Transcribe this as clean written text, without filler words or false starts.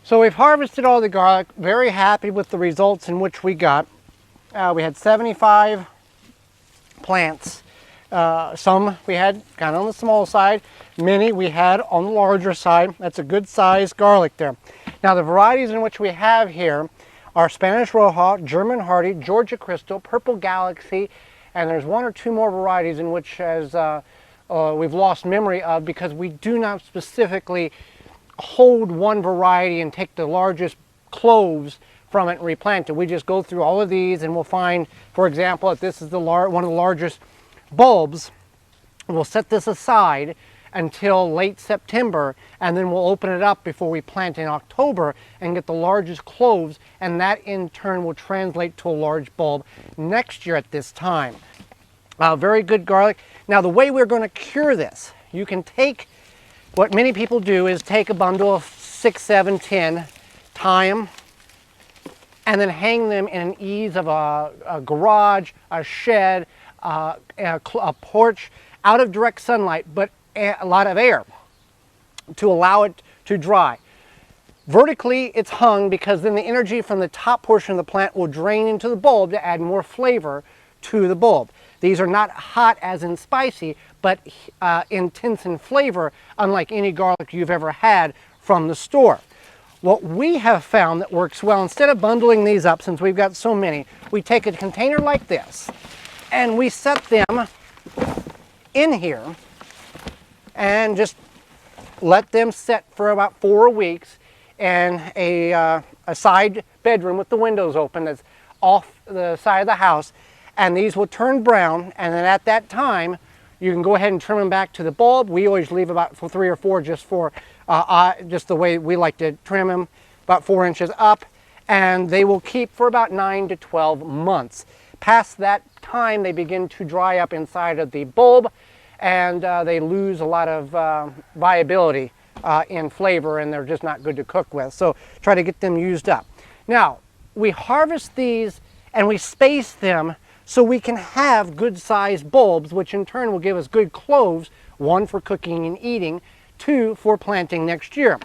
So we've harvested all the garlic, very happy with the results in which we got. We had 75 plants. Some we had kind of on the small side, many we had on the larger side. That's a good sized garlic there. Now the varieties in which we have here are Spanish Roja, German Hardy, Georgia Crystal, Purple Galaxy, and there's one or two more varieties in which we've lost memory of because we do not specifically hold one variety and take the largest cloves from it and replant it. We just go through all of these and we'll find, for example, if this is one of the largest bulbs, we'll set this aside until late September and then we'll open it up before we plant in October and get the largest cloves, and that in turn will translate to a large bulb next year at this time. Very good garlic. Now the way we're going to cure this, you can take, what many people do is take a bundle of 6, 7, 10, tie them, and then hang them in an eaves of a garage, a shed, a porch, out of direct sunlight, but a lot of air to allow it to dry. Vertically, it's hung because then the energy from the top portion of the plant will drain into the bulb to add more flavor to the bulb. These are not hot as in spicy, but intense in flavor, unlike any garlic you've ever had from the store. What we have found that works well, instead of bundling these up, since we've got so many, we take a container like this and we set them in here and just let them set for about 4 weeks in a side bedroom with the windows open that's off the side of the house, and these will turn brown, and then at that time you can go ahead and trim them back to the bulb. We always leave about 3 or 4 just for just the way we like to trim them, about 4 inches up, and they will keep for about 9 to 12 months. Past that time they begin to dry up inside of the bulb and they lose a lot of viability in flavor, and they're just not good to cook with. So try to get them used up. Now we harvest these and we space them so we can have good sized bulbs, which in turn will give us good cloves, 1 for cooking and eating, 2 for planting next year.